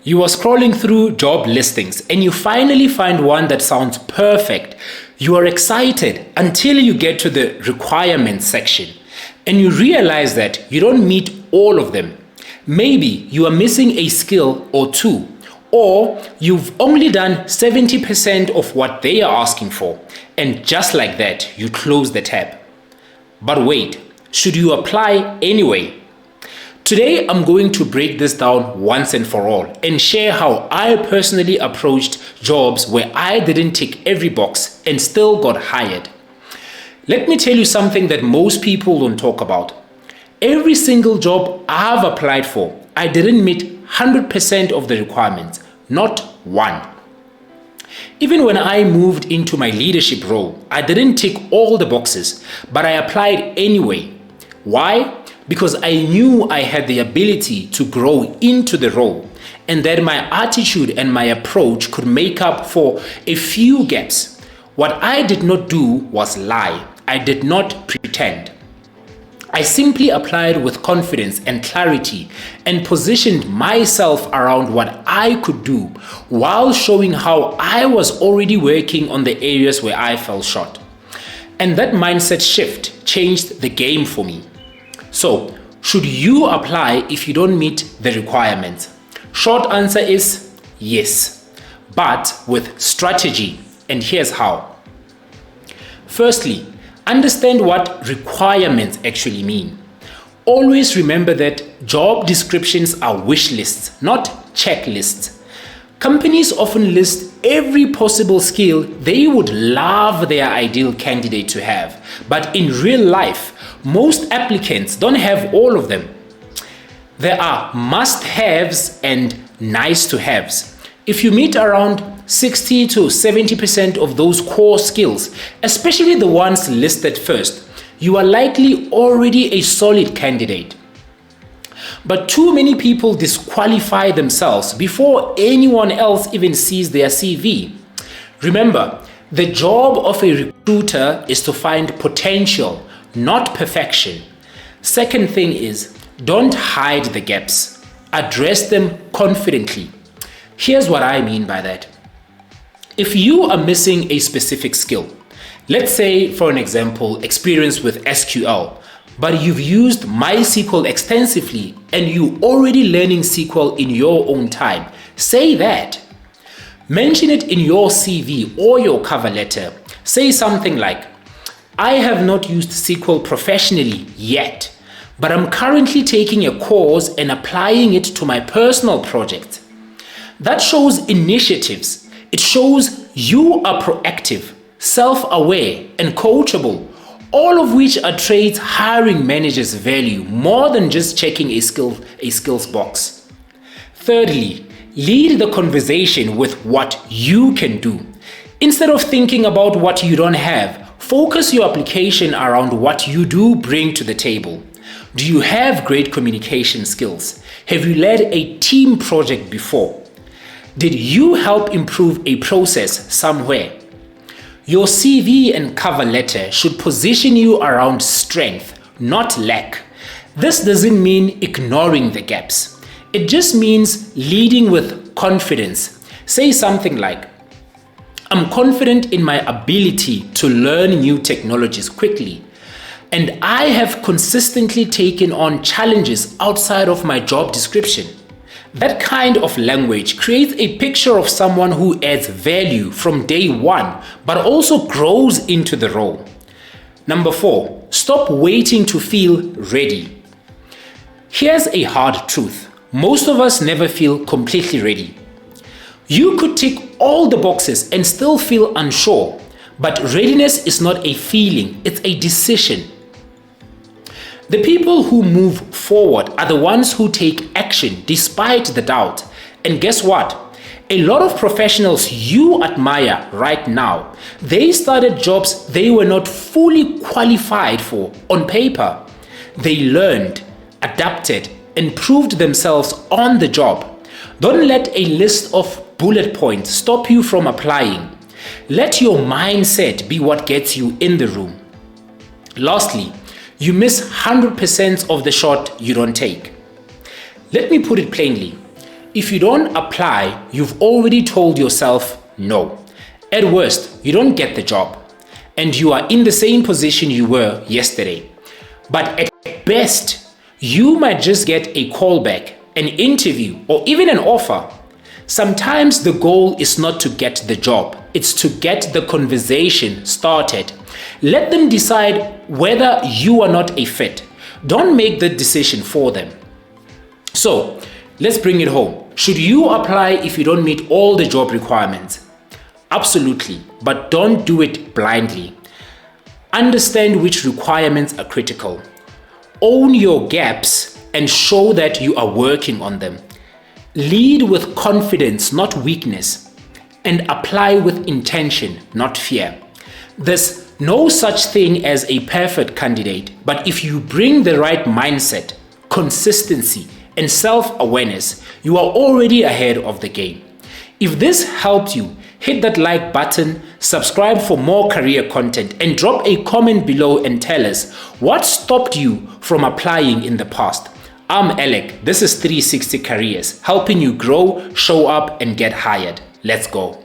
You are scrolling through job listings and you finally find one that sounds perfect. You are excited until you get to the requirements section and you realize that you don't meet all of them. Maybe you are missing a skill or two, or you've only done 70% of what they are asking for, and just like that, you close the tab. But wait, should you apply anyway? Today, I'm going to break this down once and for all and share how I personally approached jobs where I didn't tick every box and still got hired. Let me tell you something that most people don't talk about. Every single job I've applied for, I didn't meet 100% of the requirements, not one. Even when I moved into my leadership role, I didn't tick all the boxes, but I applied anyway. Why? Because I knew I had the ability to grow into the role and that my attitude and my approach could make up for a few gaps. What I did not do was lie. I did not pretend. I simply applied with confidence and clarity and positioned myself around what I could do while showing how I was already working on the areas where I fell short. And that mindset shift changed the game for me. So, should you apply if you don't meet the requirements? Short answer is yes, but with strategy, and here's how. Firstly, understand what requirements actually mean. Always remember that job descriptions are wish lists, not checklists. Companies often list every possible skill they would love their ideal candidate to have, but in real life, most applicants don't have all of them. There are must-haves and nice-to-haves. If you meet around 60 to 70% of those core skills, especially the ones listed first, you are likely already a solid candidate. But too many people disqualify themselves before anyone else even sees their CV. Remember, the job of a recruiter is to find potential, not perfection. Second thing is, don't hide the gaps. Address them confidently. Here's what I mean by that. If you are missing a specific skill, let's say, for an example, experience with SQL, but you've used MySQL extensively and you already learning SQL in your own time, say that. Mention it in your CV or your cover letter. Say something like, I have not used SQL professionally yet, but I'm currently taking a course and applying it to my personal project. That shows initiatives. It shows you are proactive, self-aware, and coachable, all of which are traits hiring managers value more than just checking a skills box. Thirdly, lead the conversation with what you can do. Instead of thinking about what you don't have, focus your application around what you do bring to the table. Do you have great communication skills? Have you led a team project before? Did you help improve a process somewhere? Your CV and cover letter should position you around strength, not lack. This doesn't mean ignoring the gaps. It just means leading with confidence. Say something like, I'm confident in my ability to learn new technologies quickly, and I have consistently taken on challenges outside of my job description. That kind of language creates a picture of someone who adds value from day one, but also grows into the role. Number 4, stop waiting to feel ready. Here's a hard truth. Most of us never feel completely ready. You could tick all the boxes and still feel unsure, but readiness is not a feeling, it's a decision. The people who move forward are the ones who take action despite the doubt. And guess what? A lot of professionals you admire right now, they started jobs they were not fully qualified for on paper. They learned, adapted, and proved themselves on the job. Don't let a list of bullet points stop you from applying. Let your mindset be what gets you in the room. Lastly, you miss 100% of the shot you don't take. Let me put it plainly. If you don't apply, you've already told yourself no. At worst, you don't get the job, and you are in the same position you were yesterday. But at best, you might just get a callback, an interview, or even an offer. Sometimes the goal is not to get the job, it's to get the conversation started. Let them decide whether you are not a fit. Don't make the decision for them. So, let's bring it home. Should you apply if you don't meet all the job requirements? Absolutely, but don't do it blindly. Understand which requirements are critical. Own your gaps and show that you are working on them. Lead with confidence, not weakness, and apply with intention, not fear. There's no such thing as a perfect candidate, but if you bring the right mindset, consistency, and self-awareness, you are already ahead of the game. If this helped you, hit that like button, subscribe for more career content, and drop a comment below and tell us what stopped you from applying in the past. I'm Ellek. This is 360 Careers, helping you grow, show up, and get hired. Let's go.